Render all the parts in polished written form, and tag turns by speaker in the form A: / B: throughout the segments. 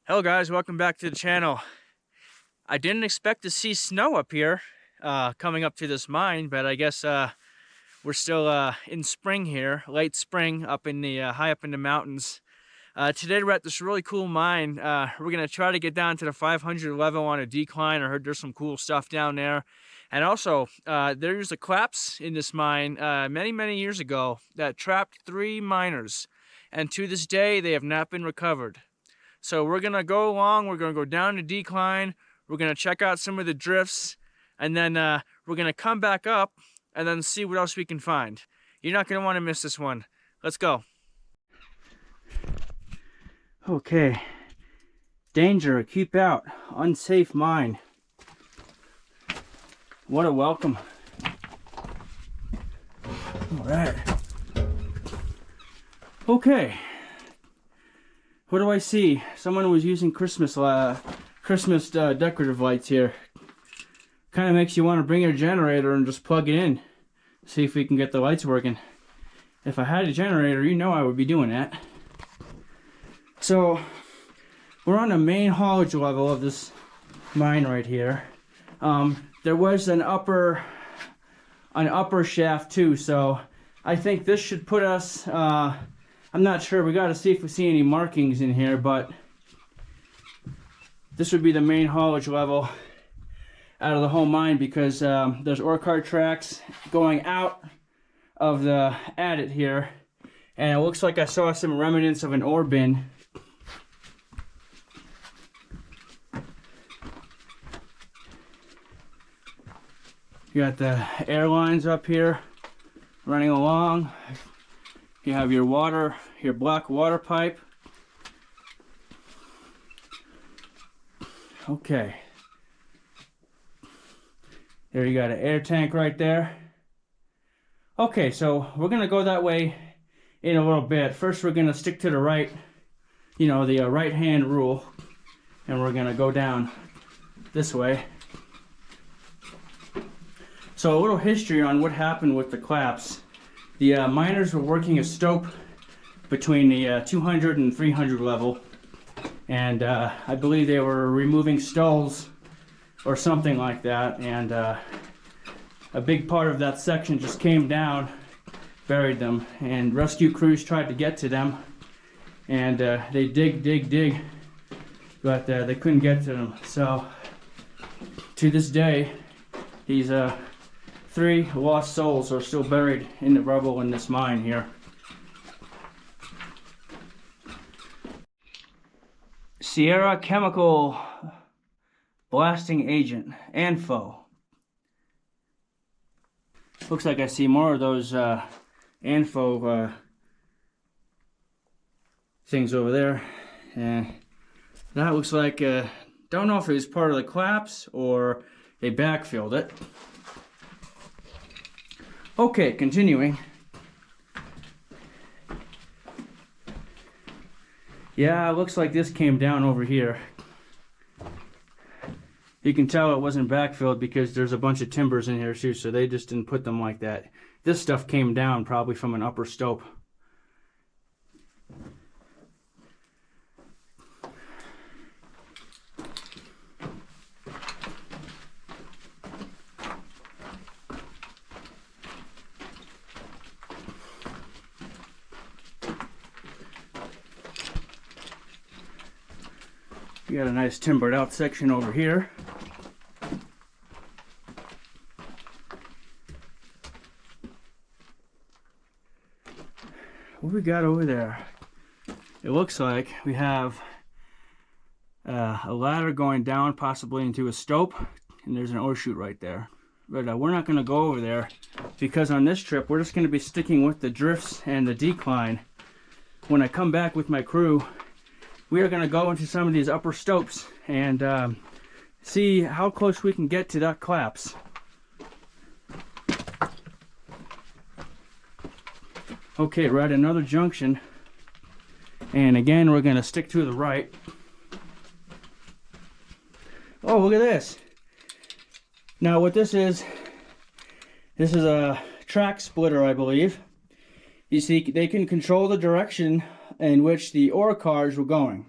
A: Hello guys, welcome back to the channel. I didn't expect to see snow up here coming up to this mine, but I guess we're still in spring here, late spring up in the high up in the mountains. Today we're at this really cool mine. We're gonna try to get down to the 500 level on a decline. I heard there's some cool stuff down there. And also, there's a collapse in this mine many years ago that trapped 3 miners. And to this day, they have not been recovered. So we're gonna go along, we're gonna go down the decline, we're gonna check out some of the drifts, and then we're gonna come back up and then see what else we can find. You're not gonna wanna miss this one. Let's go. Okay. Danger, keep out, unsafe mine. What a welcome. All right. Okay. What do I see? Someone was using Christmas decorative lights here. Kind of makes you want to bring your generator and just plug it in. See if we can get the lights working. If I had a generator, you know I would be doing that. So, we're on the main haulage level of this mine right here. There was an upper shaft too, so I think this should put us, I'm not sure, we gotta see if we see any markings in here, but this would be the main haulage level out of the whole mine because there's ore cart tracks going out of the adit here, and it looks like I saw some remnants of an ore bin. You got the air lines up here running along. You have your water, your black water pipe. Okay. There you got an air tank right there. Okay, so we're gonna go that way in a little bit. First we're gonna stick to the right, you know, the right hand rule. And we're gonna go down this way. So a little history on what happened with the collapse. The miners were working a stope between the 200 and 300 level, and I believe they were removing stalls or something like that, and a big part of that section just came down, buried them, and rescue crews tried to get to them, and they dig, but they couldn't get to them. So to this day, these 3 lost souls are still buried in the rubble in this mine here. Sierra Chemical Blasting Agent, ANFO. Looks like I see more of those ANFO things over there. And that looks like, don't know if it was part of the collapse or they backfilled it. Okay, continuing. Yeah, it looks like this came down over here. You can tell it wasn't backfilled because there's a bunch of timbers in here too, so they just didn't put them like that. This stuff came down probably from an upper stope. You got a nice timbered out section over here. What we got over there? It looks like we have a ladder going down possibly into a stope, and there's an ore chute right there. But we're not going to go over there because on this trip we're just going to be sticking with the drifts and the decline. When I come back with my crew, we are going to go into some of these upper stopes and see how close we can get to that collapse. Okay, we're at another junction, and again we're going to stick to the right. Oh, look at this. Now what this is a track splitter, I believe. You see, they can control the direction in which the ore cars were going.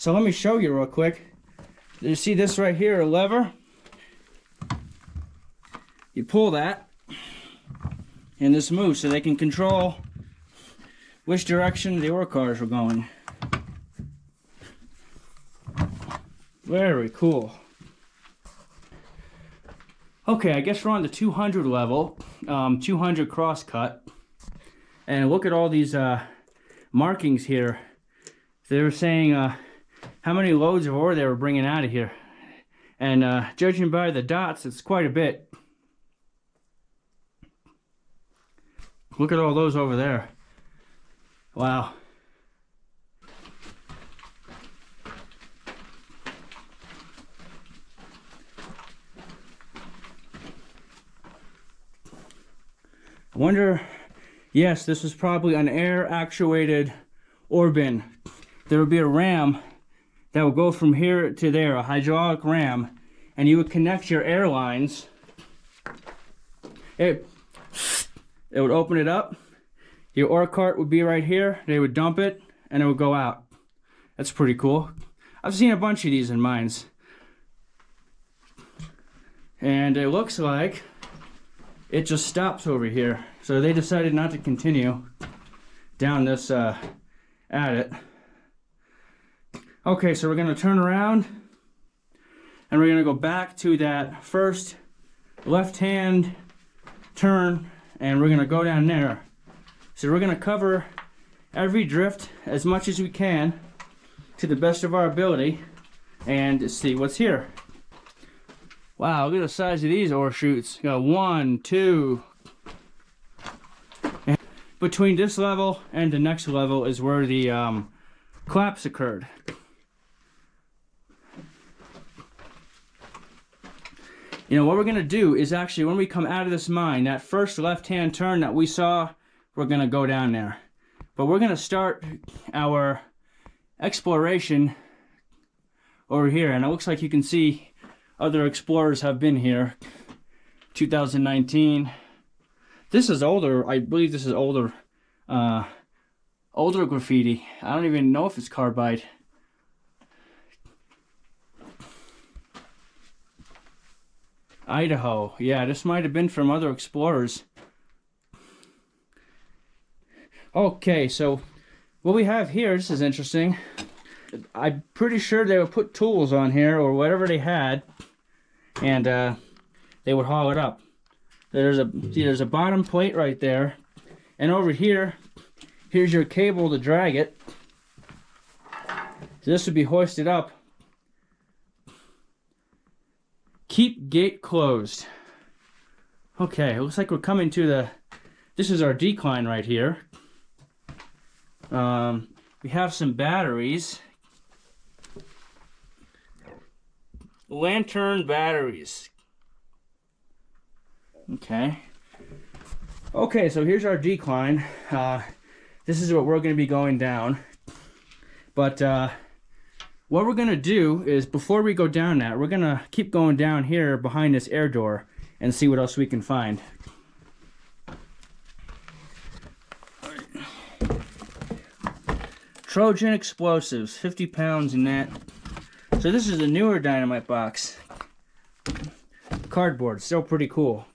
A: So let me show you real quick. You see this right here, a lever? You pull that, and this moves so they can control which direction the ore cars are going. Very cool. Okay, I guess we're on the 200 level, 200 cross cut. And look at all these markings here. They were saying how many loads of ore they were bringing out of here. And judging by the dots, it's quite a bit. Look at all those over there. Wow. I wonder, yes, this was probably an air-actuated ore bin. There would be a ram that would go from here to there, a hydraulic ram, and you would connect your air lines. It would open it up. Your ore cart would be right here. They would dump it, and it would go out. That's pretty cool. I've seen a bunch of these in mines. And it looks like it just stops over here. So they decided not to continue down this adit. Okay, so we're going to turn around, and we're going to go back to that first left-hand turn, and we're going to go down there. So we're going to cover every drift as much as we can to the best of our ability and see what's here. Wow, look at the size of these ore chutes. You got 1, 2. And between this level and the next level is where the collapse occurred. You know, what we're going to do is actually, when we come out of this mine, that first left-hand turn that we saw, we're going to go down there. But we're going to start our exploration over here. And it looks like you can see other explorers have been here. 2019. This is older. I believe this is older. Older graffiti. I don't even know if it's carbide. Idaho. Yeah, this might have been from other explorers. Okay, so what we have here, this is interesting. I'm pretty sure they would put tools on here or whatever they had, and they would haul it up. There's a bottom plate right there, and over here, here's your cable to drag it. So this would be hoisted up. Keep gate closed. Okay, it looks like we're coming to the... This is our decline right here. We have some batteries. Lantern batteries. Okay. Okay, so here's our decline. This is what we're going to be going down. But what we're going to do is, before we go down that, we're going to keep going down here behind this air door and see what else we can find. Trojan explosives, 50 pounds in that. So this is a newer dynamite box. Cardboard, still pretty cool.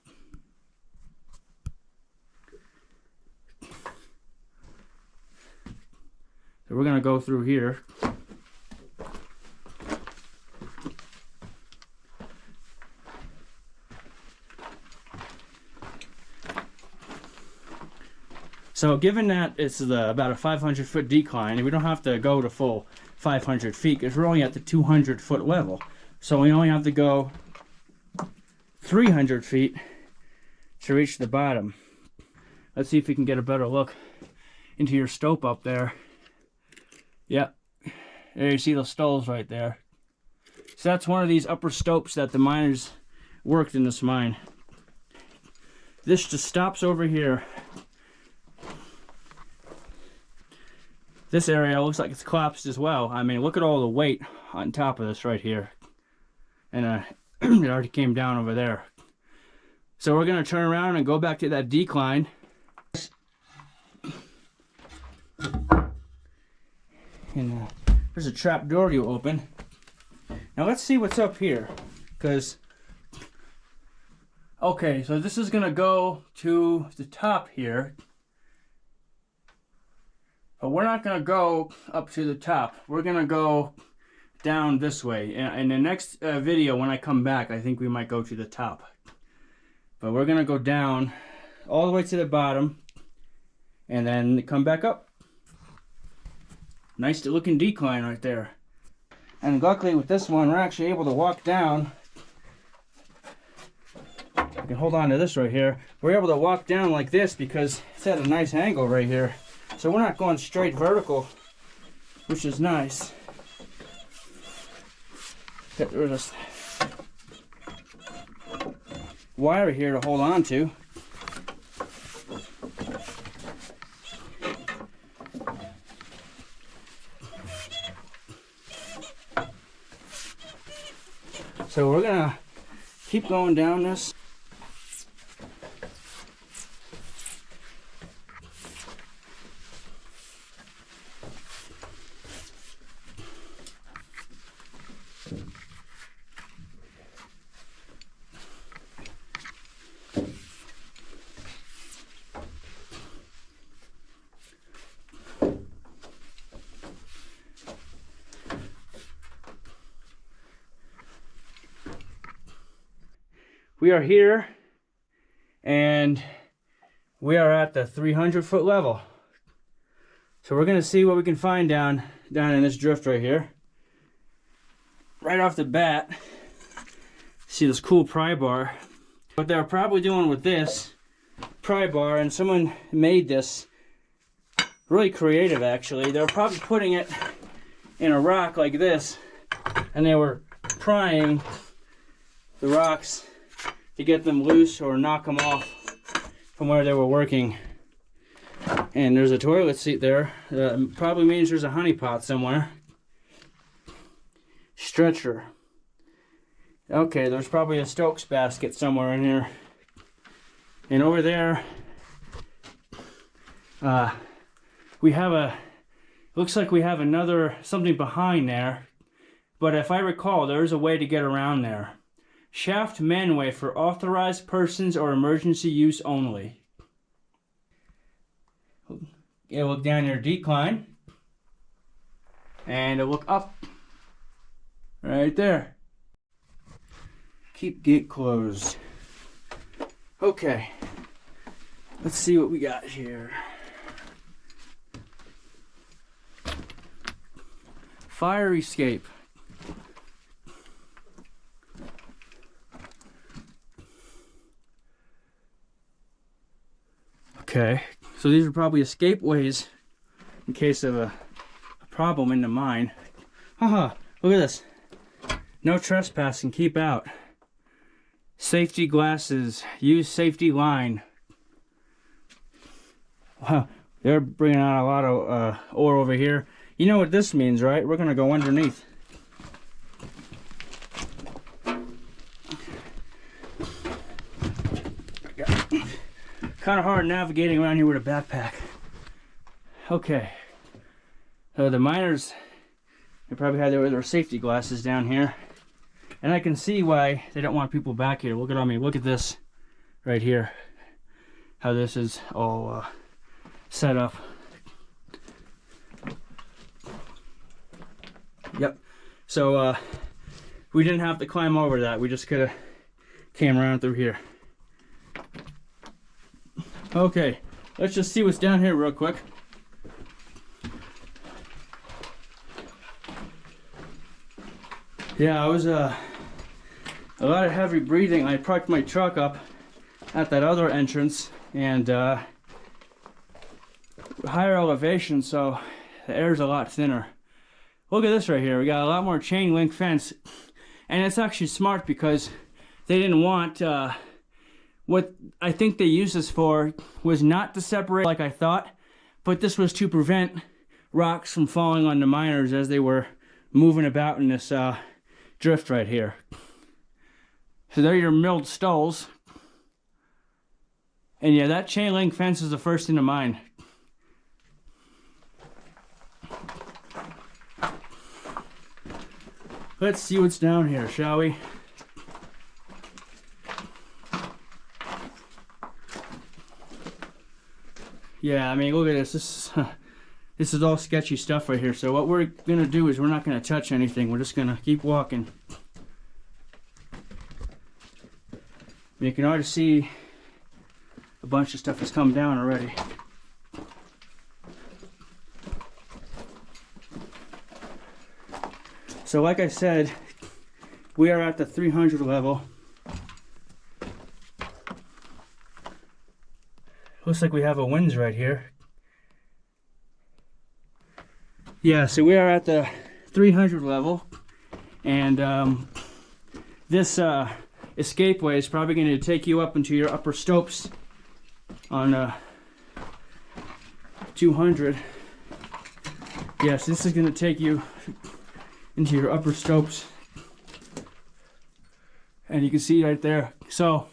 A: So we're gonna go through here. So given that it's about a 500-foot decline, we don't have to go to full 500 feet because we're only at the 200-foot level. So we only have to go 300 feet to reach the bottom. Let's see if we can get a better look into your stope up there. Yep, there you see those stalls right there. So that's one of these upper stopes that the miners worked in this mine. This just stops over here. This area looks like it's collapsed as well. I mean, look at all the weight on top of this right here. And it already came down over there. So we're going to turn around and go back to that decline. And There's a trap door to open. Now let's see what's up here, because okay, so this is gonna go to the top here, but we're not gonna go up to the top. We're gonna go down this way. In the next video, when I come back, I think we might go to the top, but we're gonna go down all the way to the bottom and then come back up. Nice looking decline right there. And luckily with this one, we're actually able to walk down. I can hold on to this right here. We're able to walk down like this because it's at a nice angle right here. So we're not going straight vertical, which is nice. There's a wire here to hold on to. So we're gonna keep going down this. We are here, and we are at the 300-foot level. So we're gonna see what we can find down in this drift right here. Right off the bat, see this cool pry bar. What they're probably doing with this pry bar, and someone made this really creative actually. They're probably putting it in a rock like this, and they were prying the rocks to get them loose or knock them off from where they were working. And there's a toilet seat there. Probably means there's a honey pot somewhere. Stretcher. Okay, there's probably a Stokes basket somewhere in here. And over there, we have looks like we have something behind there. But if I recall, there's a way to get around there. Shaft manway for authorized persons or emergency use only. You look down your decline, and look up right there. Keep gate closed. Okay, let's see what we got here. Fire escape. Okay, so these are probably escape ways in case of a problem in the mine. Haha, look at this. No trespassing, keep out. Safety glasses, use safety line. Wow, they're bringing out a lot of ore over here. You know what this means, right? We're gonna go underneath. Kind of hard navigating around here with a backpack. Okay, so the miners, they probably had their safety glasses down here, and I can see why they don't want people back here. Look at me. Look at this right here. How this is all set up. Yep. So we didn't have to climb over that. We just could have came around through here. Okay, let's just see what's down here real quick. Yeah, it was a lot of heavy breathing. I parked my truck up at that other entrance, and higher elevation, so the air's a lot thinner. Look at this right here. We got a lot more chain link fence, and it's actually smart because they didn't want what I think they used this for was not to separate like I thought, but this was to prevent rocks from falling on the miners as they were moving about in this drift right here. So there are your milled stoles. And yeah, that chain link fence is the first in the mine. Let's see what's down here, shall we? Yeah, I mean, look at this. This is all sketchy stuff right here. So what we're gonna do is we're not gonna touch anything. We're just gonna keep walking. You can already see a bunch of stuff has come down already. So like I said, we are at the 300 level. Looks like we have a winds right here. Yeah, so we are at the 300 level, and this escapeway is probably going to take you up into your upper slopes on 200. Yes, this is going to take you into your upper slopes, and you can see right there. So,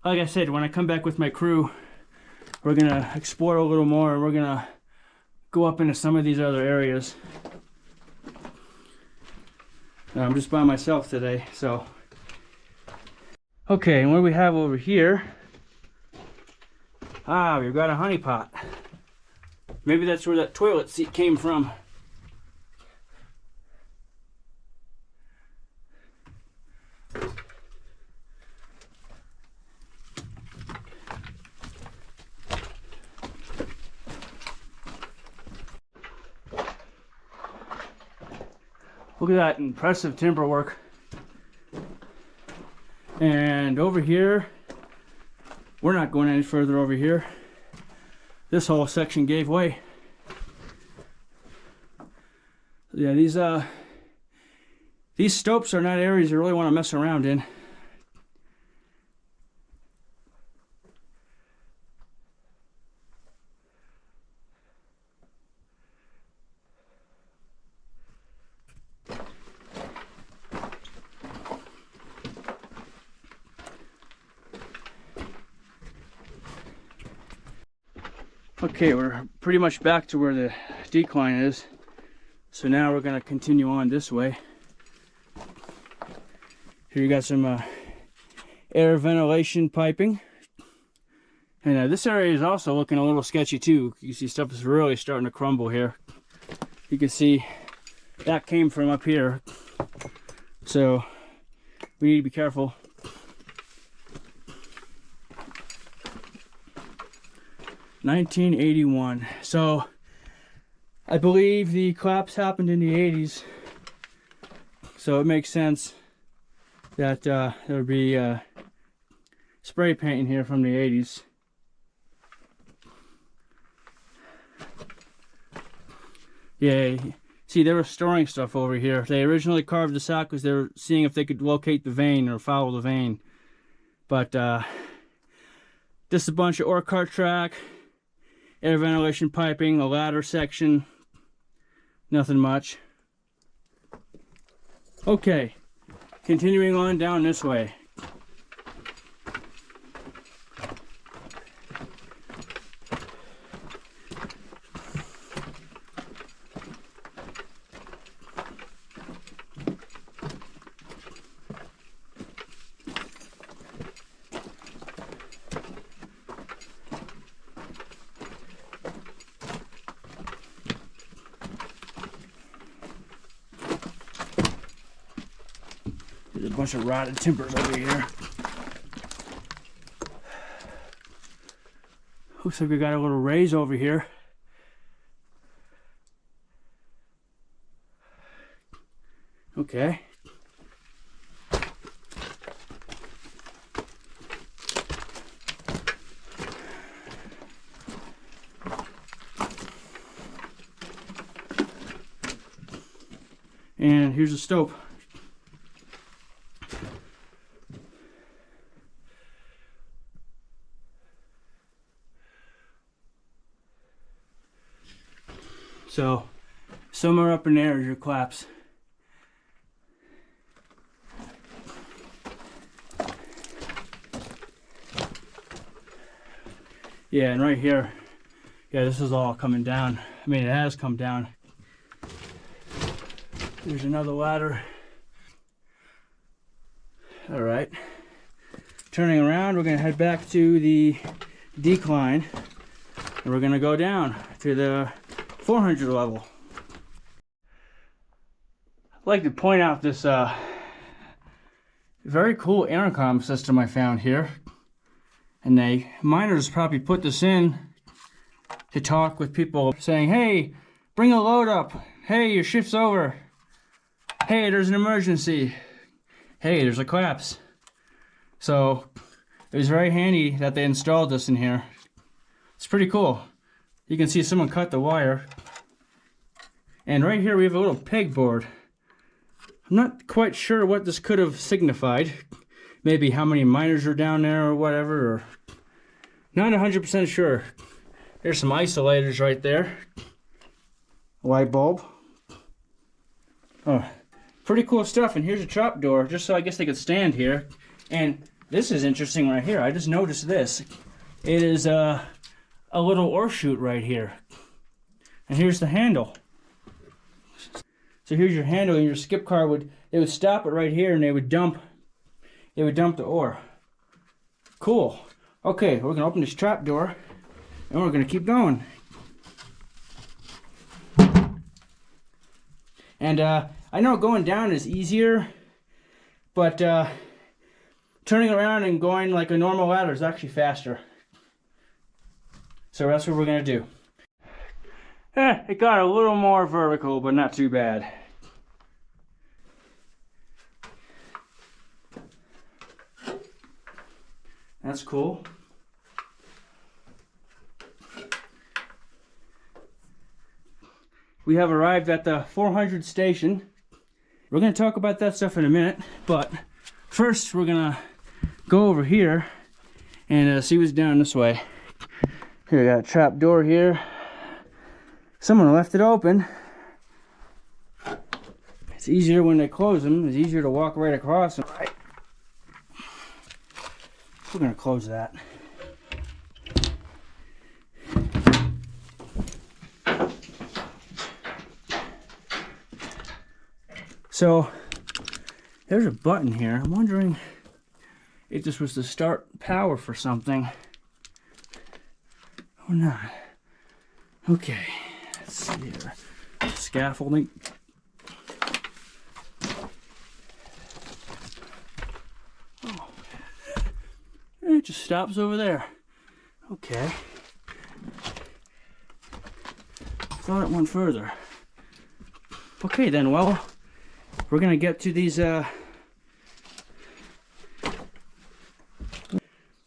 A: like I said, when I come back with my crew, we're going to explore a little more, and we're going to go up into some of these other areas. I'm just by myself today, so. Okay, and what do we have over here? Ah, we've got a honey pot. Maybe that's where that toilet seat came from. Look at that impressive timber work. And over here, we're not going any further over here. This whole section gave way. Yeah, these slopes are not areas you really want to mess around in. Okay, we're pretty much back to where the decline is. So now we're going to continue on this way. Here you got some air ventilation piping. And this area is also looking a little sketchy too. You see stuff is really starting to crumble here. You can see that came from up here. So we need to be careful. (1981). So I believe the collapse happened in the 80s. So it makes sense that there would be spray painting here from the 80s. Yeah, see, they were storing stuff over here. They originally carved this out because they were seeing if they could locate the vein or follow the vein. But just a bunch of ore cart track, air ventilation piping, a ladder section, nothing much. Okay, continuing on down this way. There's a bunch of rotted timbers over here. Looks like we got a little raise over here. Okay. And here's a stope. So, somewhere up in there is your collapse. Yeah, and right here, yeah, this is all coming down. I mean, it has come down. There's another ladder. All right. Turning around, we're gonna head back to the decline, and we're gonna go down to the 400 level. I'd like to point out this very cool intercom system I found here. And the miners probably put this in to talk with people saying, hey, bring a load up. Hey, your shift's over. Hey, there's an emergency. Hey, there's a collapse. So it was very handy that they installed this in here. It's pretty cool. You can see someone cut the wire. And right here we have a little pegboard. I'm not quite sure what this could have signified. Maybe how many miners are down there or whatever. Or not 100% sure. There's some isolators right there. Light bulb. Oh, pretty cool stuff. And here's a trap door, just so I guess they could stand here. And this is interesting right here. I just noticed this. It is a little ore chute right here. And here's the handle. So here's your handle, and your skip car would stop it right here, and they would dump the ore. Cool. Okay, we're gonna open this trap door, and we're gonna keep going. And I know going down is easier, but turning around and going like a normal ladder is actually faster. So that's what we're gonna do. It got a little more vertical, but not too bad. That's cool. We have arrived at the 400 station. We're going to talk about that stuff in a minute, but first we're going to go over here and see what's down this way. Here we got a trap door here. Someone left it open. It's easier when they close them. It's easier to walk right across them. Right. We're going to close that. So there's a button here. I'm wondering if this was to start power for something or not. Okay. Let's see here. Scaffolding. Oh. It just stops over there. Okay. Thought it went further. Okay then, well, we're gonna get to these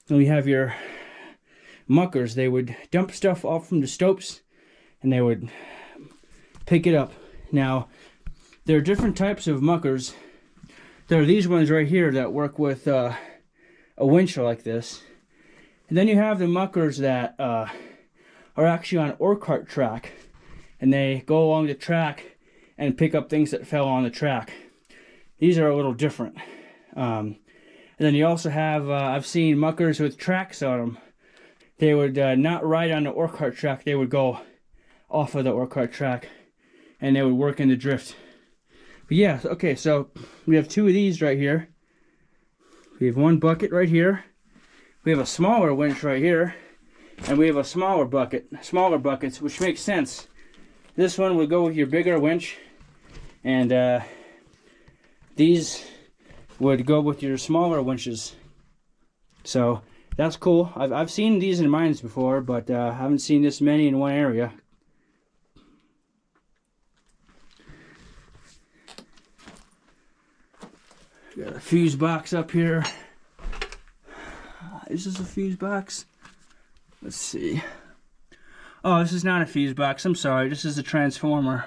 A: we have your muckers. They would dump stuff off from the stopes and they would pick it up. Now, there are different types of muckers. There are these ones right here that work with a winch like this. And then you have the muckers that are actually on ore cart track. And they go along the track and pick up things that fell on the track. These are a little different. And then you also have, I've seen muckers with tracks on them. They would not ride on the ore cart track. They would go off of the ore cart track and they would work in the drift. But yeah, okay, so we have two of these right here. We have one bucket right here. We have a smaller winch right here. And we have a smaller buckets, which makes sense. This one would go with your bigger winch. And these would go with your smaller winches. So that's cool. I've seen these in mines before, but I haven't seen this many in one area. Got a fuse box up here. Is this a fuse box? Let's see. Oh, this is not a fuse box. I'm sorry. This is a transformer.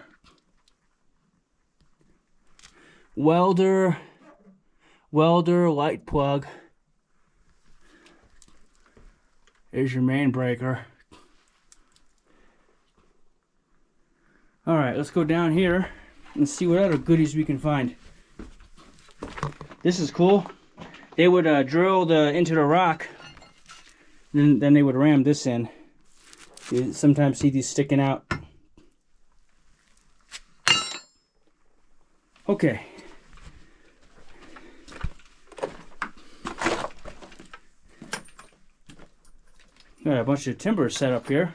A: Welder light plug. There's your main breaker. Alright, let's go down here and see what other goodies we can find. This is cool. They would drill into the rock, then they would ram this in. You sometimes see these sticking out. Got a bunch of timber set up here.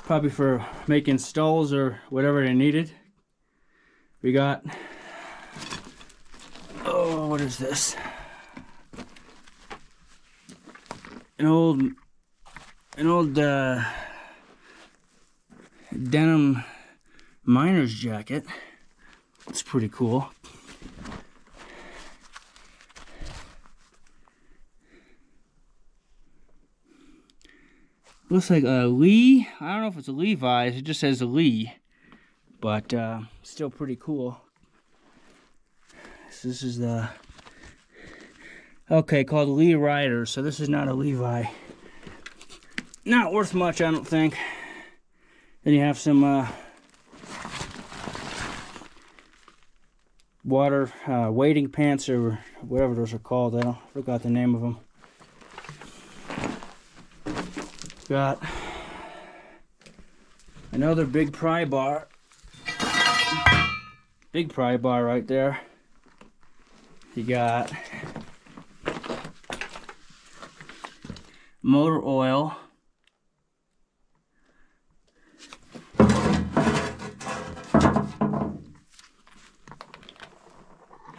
A: Probably for making stalls or whatever they needed. We got, oh, what is this? An old denim miner's jacket. It's pretty cool. Looks like a Lee. I don't know if it's a Levi's. It just says a Lee, but still pretty cool. So this is the called Lee Rider. So this is not a Levi. Not worth much, I don't think. Then you have some water wading pants or whatever those are called. I forgot the name of them. Got another big pry bar. Big pry bar right there. You got motor oil.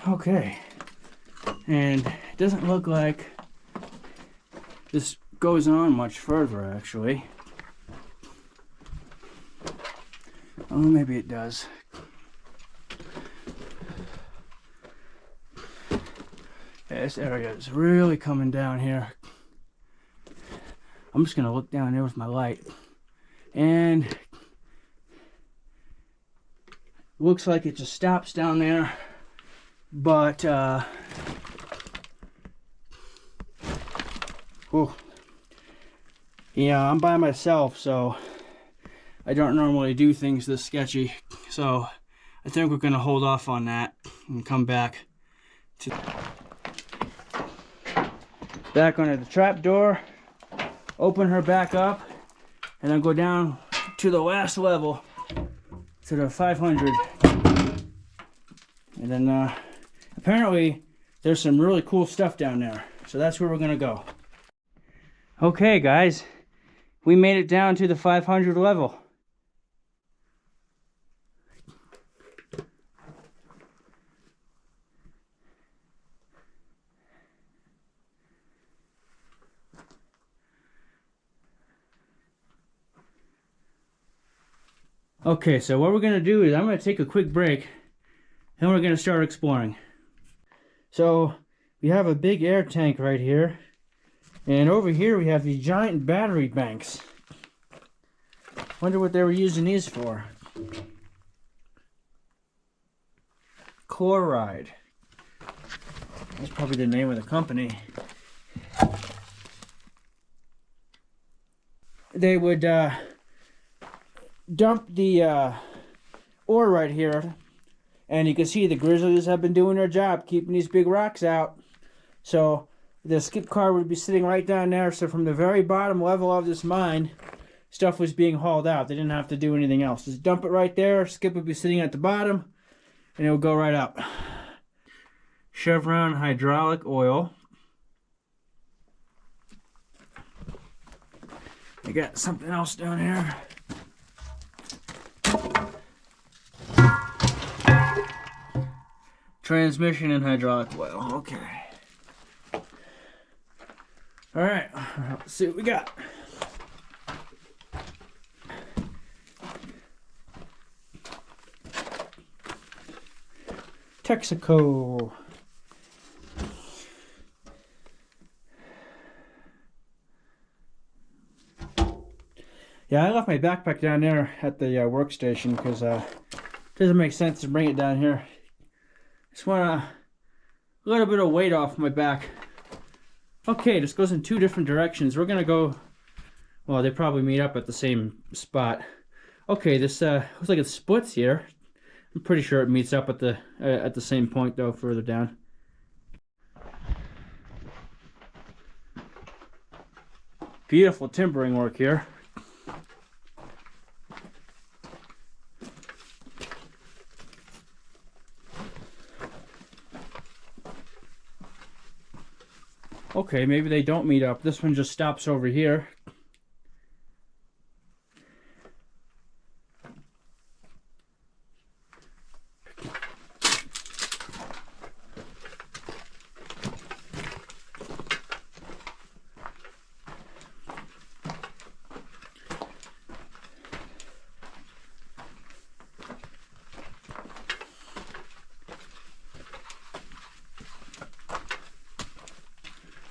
A: Okay. And it doesn't look like this goes on much further, actually. Oh, maybe it does. Yeah, this area is really coming down here. I'm just gonna look down there with my light, and looks like it just stops down there, but whew. Yeah, I'm by myself, so I don't normally do things this sketchy. So I think we're gonna hold off on that and come back under the trap door, open her back up, and then go down to the last level, to the 500. And then apparently there's some really cool stuff down there, so that's where we're gonna go. Okay guys, we made it down to the 500 level. Okay, so what we're going to do is I'm going to take a quick break, and we're going to start exploring. So we have a big air tank right here, and over here we have these giant battery banks. Wonder what they were using these for. Chloride. That's probably the name of the company. They would dump the ore right here, and you can see the grizzlies have been doing their job keeping these big rocks out. So the skip car would be sitting right down there, so from the very bottom level of this mine, stuff was being hauled out. They didn't have to do anything else. Just dump it right there, skip would be sitting at the bottom, and it would go right up. Chevron hydraulic oil. I got something else down here. Transmission and hydraulic oil. Okay. All right. Let's see what we got. Texaco. Yeah, I left my backpack down there at the workstation because it doesn't make sense to bring it down here. Just want a little bit of weight off my back. Okay, this goes in two different directions. We're gonna go, well, they probably meet up at the same spot. Okay, this looks like it splits here. I'm pretty sure it meets up at the same point though, further down. Beautiful timbering work here. Okay, maybe they don't meet up. This one just stops over here.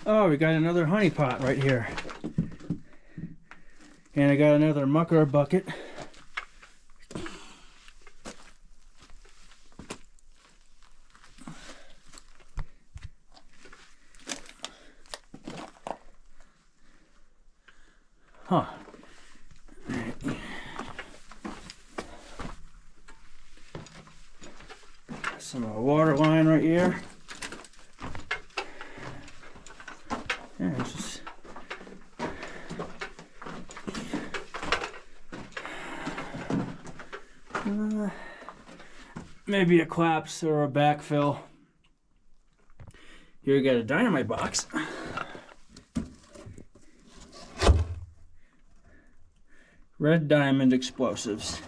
A: Oh, we got another honey pot right here. And I got another mucker bucket. Huh. Some water line right here. Yeah, it's just maybe a collapse or a backfill. Here you got a dynamite box. Red Diamond explosives.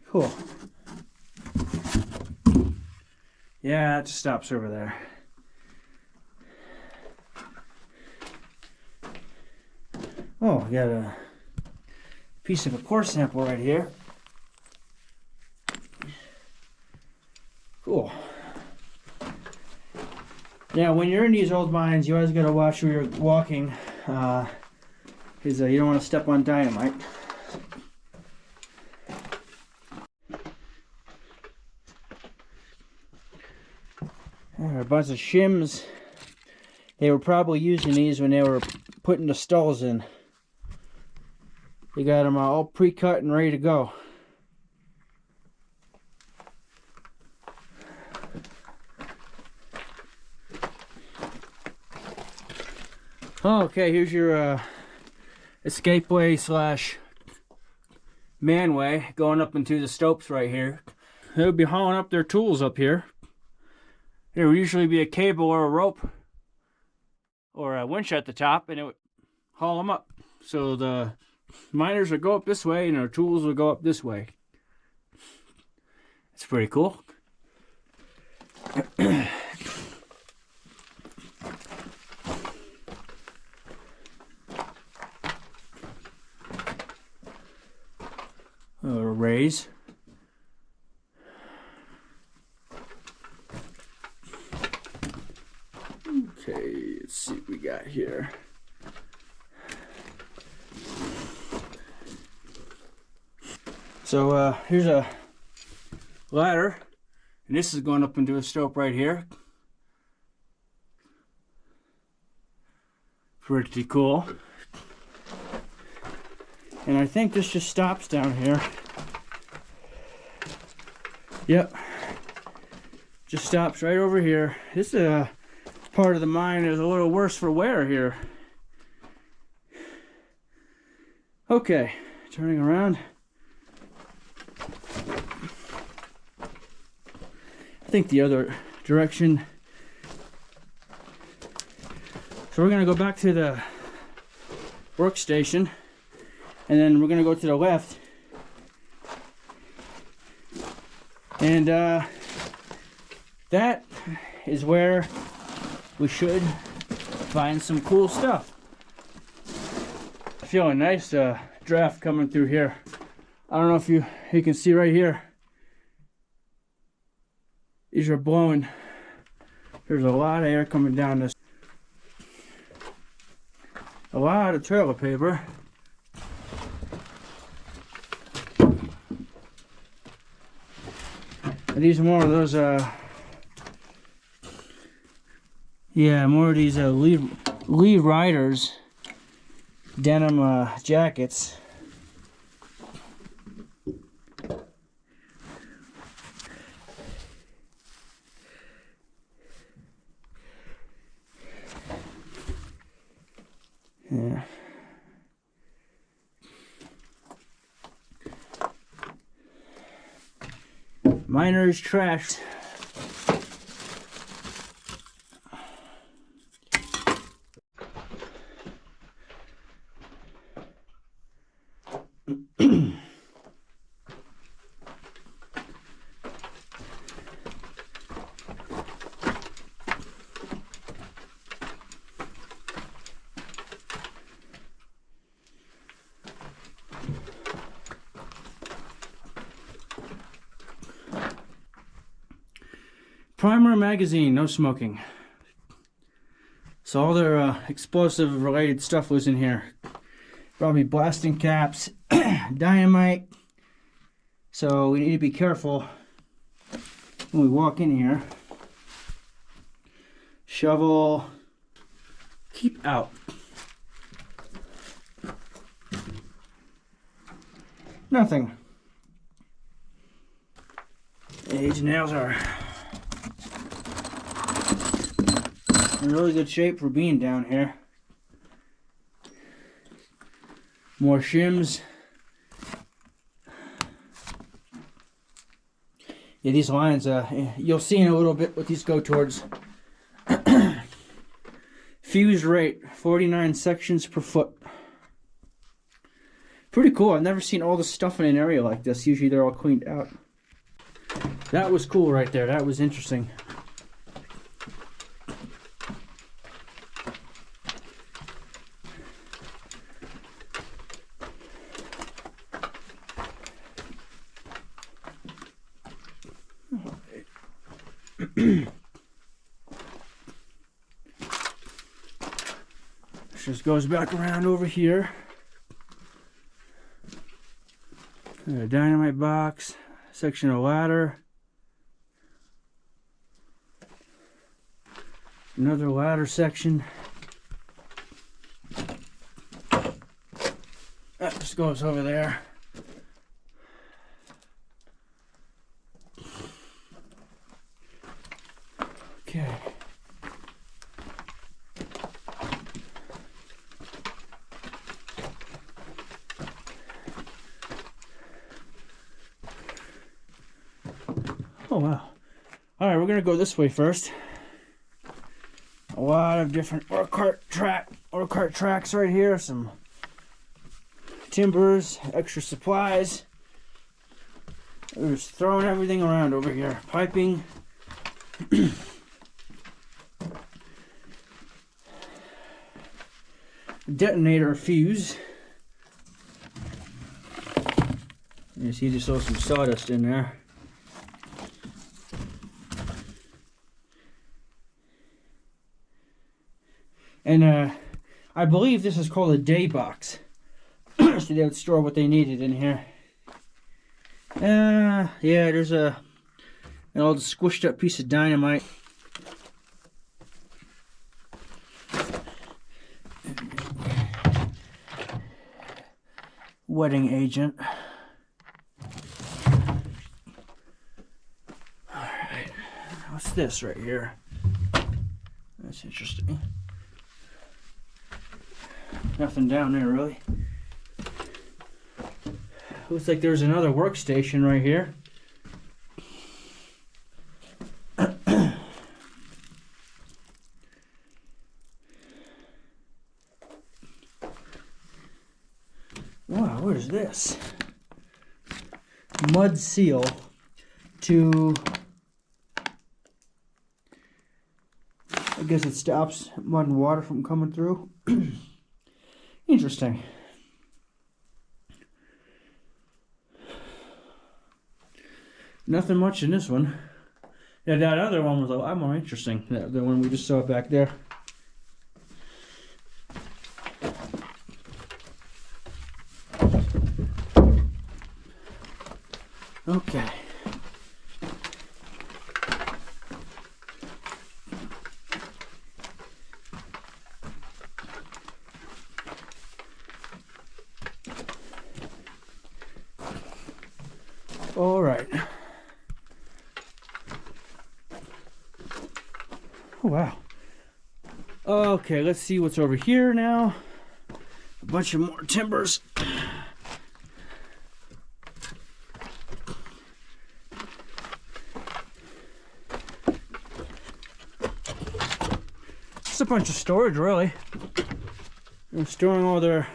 A: Cool. Yeah, it just stops over there. Oh, we got a piece of a core sample right here. Cool. Yeah, when you're in these old mines, you always gotta watch where you're walking, because you don't want to step on dynamite. There are a bunch of shims. They were probably using these when they were putting the stalls in. They got them all pre-cut and ready to go. Okay, here's your escapeway slash manway going up into the stopes right here. They would be hauling up their tools up here. There would usually be a cable or a rope or a winch at the top, and it would haul them up. So the miners would go up this way and our tools would go up this way. It's pretty cool. Raise. Okay, let's see what we got here. So here's a ladder, and this is going up into a stope right here. Pretty cool. And I think this just stops down here. Yep, just stops right over here. This part of the mine is a little worse for wear here. Okay, turning around. I think the other direction. So we're gonna go back to the workstation, and then we're gonna go to the left. And that is where we should find some cool stuff. I feel a nice draft coming through here. I don't know if you can see right here. These are blowing. There's a lot of air coming down this. A lot of toilet paper. And these are more of those, yeah, more of these Lee Riders denim jackets. Yeah. Miner's trash. Primer magazine, no smoking. So all their explosive related stuff was in here. Probably blasting caps, dynamite. So we need to be careful when we walk in here. Shovel, keep out. Nothing. These nails are in really good shape for being down here. More shims. Yeah, these lines, you'll see in a little bit what these go towards. Fuse rate, 49 sections per foot. Pretty cool. I've never seen all the stuff in an area like this. Usually they're all cleaned out. That was cool right there. That was interesting. This just goes back around over here. A dynamite box, section of ladder, another ladder section. That just goes over there. Okay. Oh wow. Alright, we're gonna go this way first. A lot of different ore cart tracks right here, some timbers, extra supplies. We're just throwing everything around over here. Piping. Detonator fuse. You see, just saw some sawdust in there. And I believe this is called a day box. So they would store what they needed in here. Yeah, there's an old squished up piece of dynamite. Wetting agent. Alright, what's this right here? That's interesting. Nothing down there really. Looks like there's another workstation right here. Wow, what is this? Mud seal to, I guess it stops mud and water from coming through. Interesting. Nothing much in this one. Yeah, that other one was a lot more interesting. The one we just saw back there. Okay. All right. Oh, wow. Okay, let's see what's over here now. A bunch of more timbers. a bunch of storage, really. They're storing all their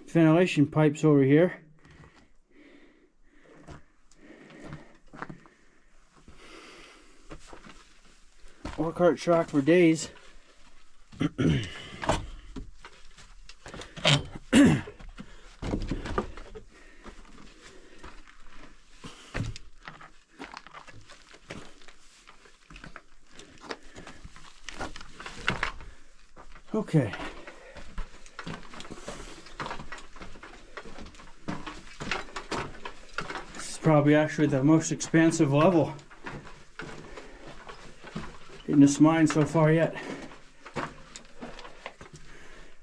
A: ventilation pipes over here. Ore cart track for days. Okay. This is probably actually the most expansive level in this mine so far yet.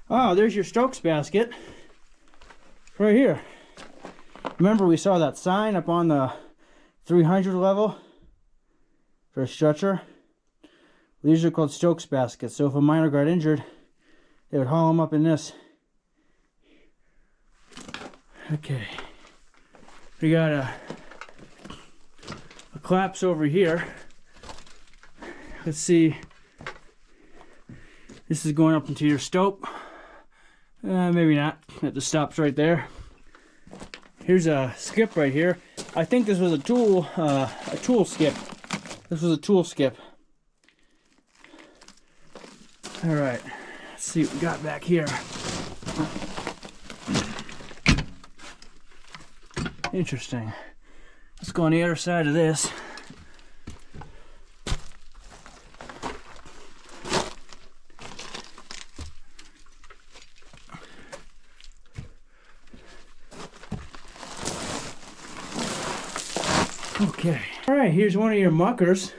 A: Oh, there's your Stokes basket. Right here. Remember we saw that sign up on the 300 level for a stretcher? These are called Stokes baskets. So if a miner got injured, they would haul them up in this. Okay. We got a collapse over here. Let's see. This is going up into your stope. Maybe not. It just stops right there. Here's a skip right here. I think this was a tool skip. This was a tool skip. All right. Let's see what we got back here. Interesting. Let's go on the other side of this. Okay. All right, here's one of your muckers.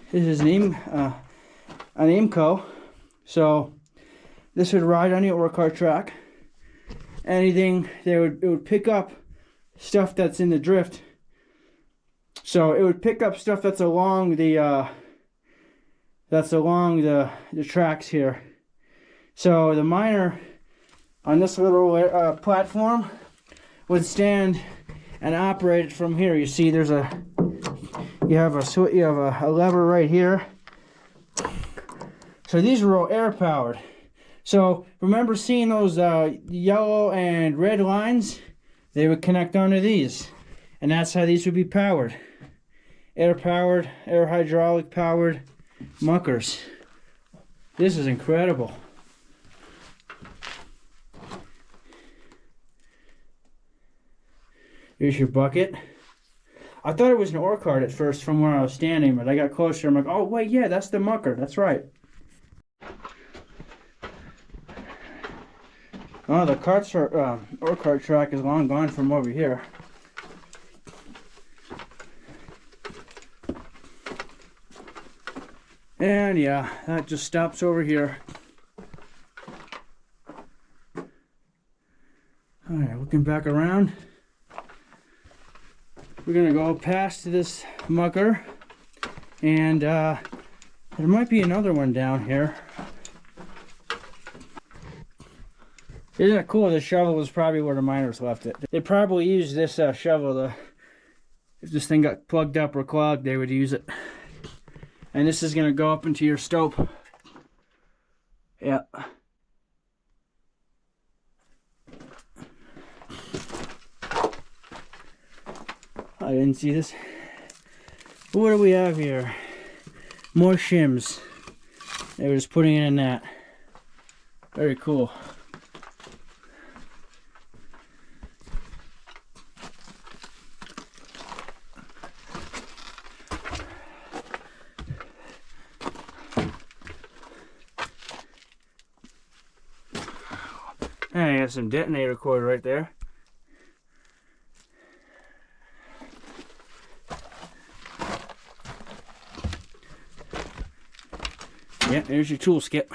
A: This is an Aimco. So this would ride on the ore cart track. Anything it would pick up stuff that's in the drift. So it would pick up stuff that's along the tracks here. So the miner on this little platform would stand and operate it from here. You see, you have a lever right here. So these are all air powered. So remember seeing those yellow and red lines? They would connect onto these, and that's how these would be powered. Air powered, air hydraulic powered muckers. This is incredible. Here's your bucket. I thought it was an ore cart at first from where I was standing, but I got closer. I'm like, oh wait, yeah, that's the mucker. That's right. Oh, the ore cart track is long gone from over here. And yeah, that just stops over here. All right, looking back around. We're gonna go past this mucker, and there might be another one down here. Isn't it cool? This shovel was probably where the miners left it. They probably used this shovel if this thing got plugged up or clogged, they would use it. And this is gonna go up into your stope. Yeah. I didn't see this. What do we have here? More shims. They were just putting it in that. Very cool. And I got some detonator cord right there. Yeah, there's your tool skip.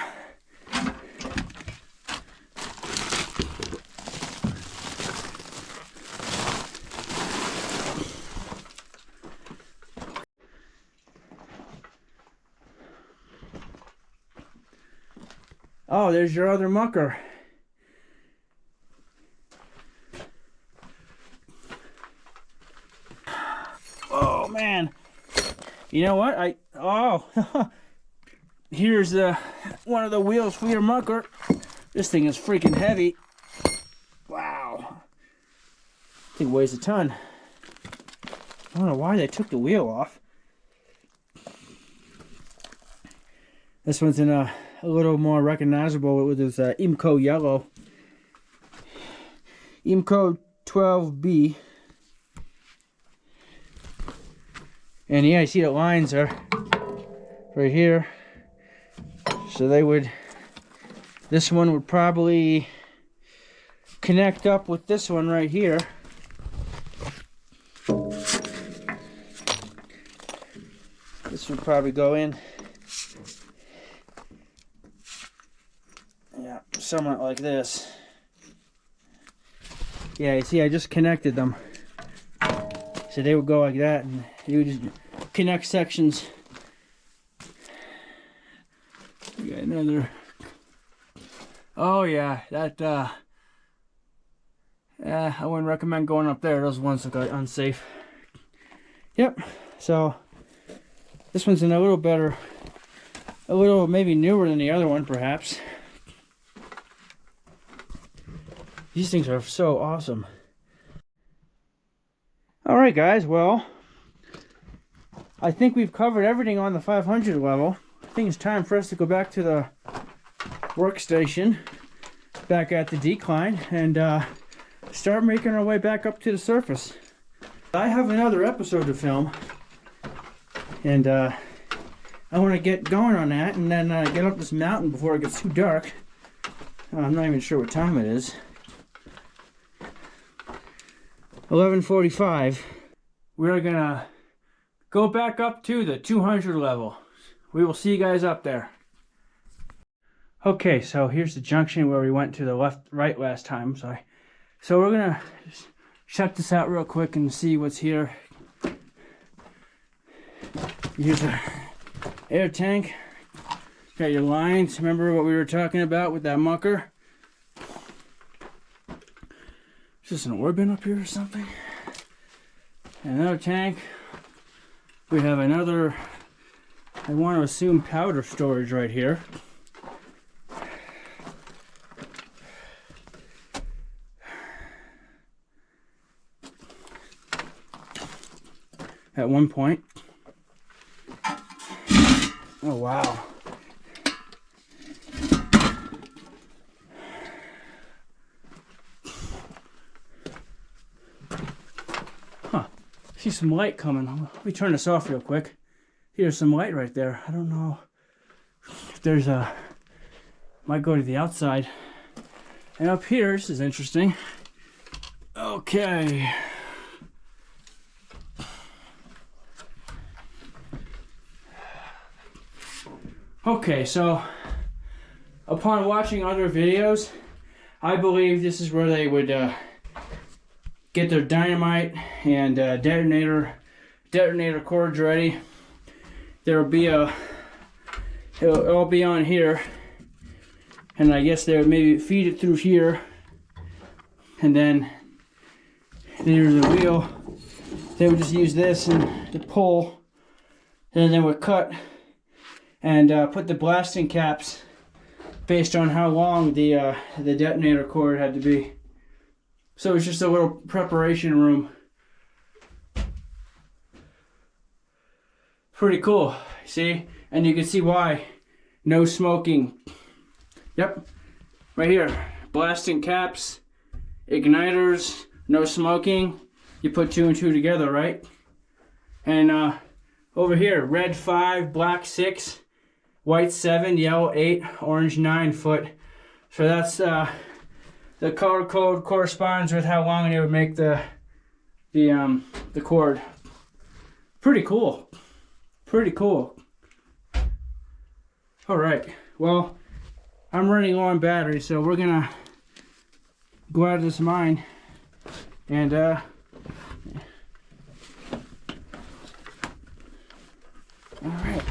A: Oh, there's your other mucker. You know what? Here's one of the wheels for your mucker. This thing is freaking heavy. Wow. This thing weighs a ton. I don't know why they took the wheel off. This one's in a little more recognizable with this IMCO yellow. IMCO 12B. And yeah, you see the lines are right here. So this one would probably connect up with this one right here. This would probably go in. Yeah, somewhat like this. Yeah, you see, I just connected them. So they would go like that, and you would just connect sections. We got another. Oh yeah, that I wouldn't recommend going up there. Those ones look unsafe. Yep. So this one's in a little better, a little maybe newer than the other one, perhaps. These things are so awesome. All right, guys. Well, I think we've covered everything on the 500 level. I think it's time for us to go back to the workstation, back at the decline, and start making our way back up to the surface. I have another episode to film, and I want to get going on that, and then get up this mountain before it gets too dark. I'm not even sure what time it is. 11:45. We're gonna go back up to the 200 level. We will see you guys up there. Okay, so here's the junction where we went to the right last time. So we're gonna check this out real quick and see what's here. Here's our air tank. Got your lines. Remember what we were talking about with that mucker? Is this an ore bin up here or something? Another tank. We have another, I want to assume, powder storage right here. At one point. Oh wow. See some light coming. Let me turn this off real quick. Here's some light right there. I don't know if there's a... Might go to the outside. And up here, this is interesting. Okay. Okay, so upon watching other videos, I believe this is where they would get their dynamite and detonator cords ready. There'll be it'll all be on here, and I guess they would maybe feed it through here, and then there's the wheel. They would just use this and to pull, and then they would cut and put the blasting caps based on how long the detonator cord had to be. So it's just a little preparation room. Pretty cool, see? And you can see why. No smoking. Yep, right here. Blasting caps, igniters, no smoking. You put 2 and 2 together, right? And over here, red 5, black 6, white 7, yellow 8, orange 9 foot. So that's the color code corresponds with how long they would make the cord. Pretty cool. Pretty cool. All right. Well, I'm running low on battery, so we're gonna go out of this mine and all right.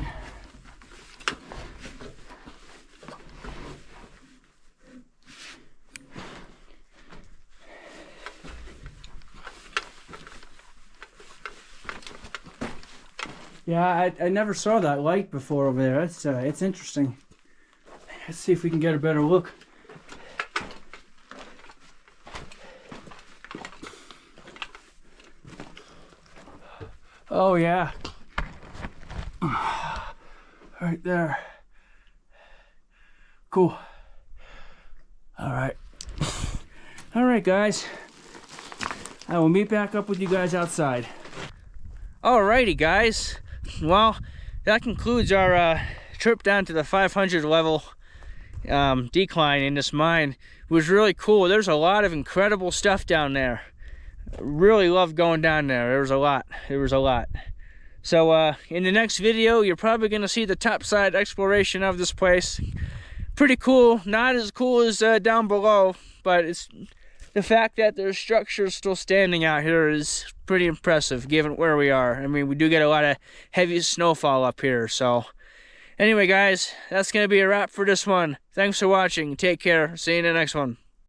B: Yeah, I never saw that light before over there. It's interesting. Let's see if we can get a better look. Oh yeah. Right there. Cool. Alright. Alright guys. I will meet back up with you guys outside.
A: Alrighty guys. Well, that concludes our trip down to the 500 level decline in this mine. It was really cool. There's a lot of incredible stuff down there. Really loved going down there. There was a lot. So in the next video, you're probably going to see the topside exploration of this place. Pretty cool. Not as cool as down below, but it's the fact that there's structures still standing out here is pretty impressive given where we are. I mean, we do get a lot of heavy snowfall up here. So anyway guys, that's going to be a wrap for this one. Thanks for watching. Take care. See you in the next one.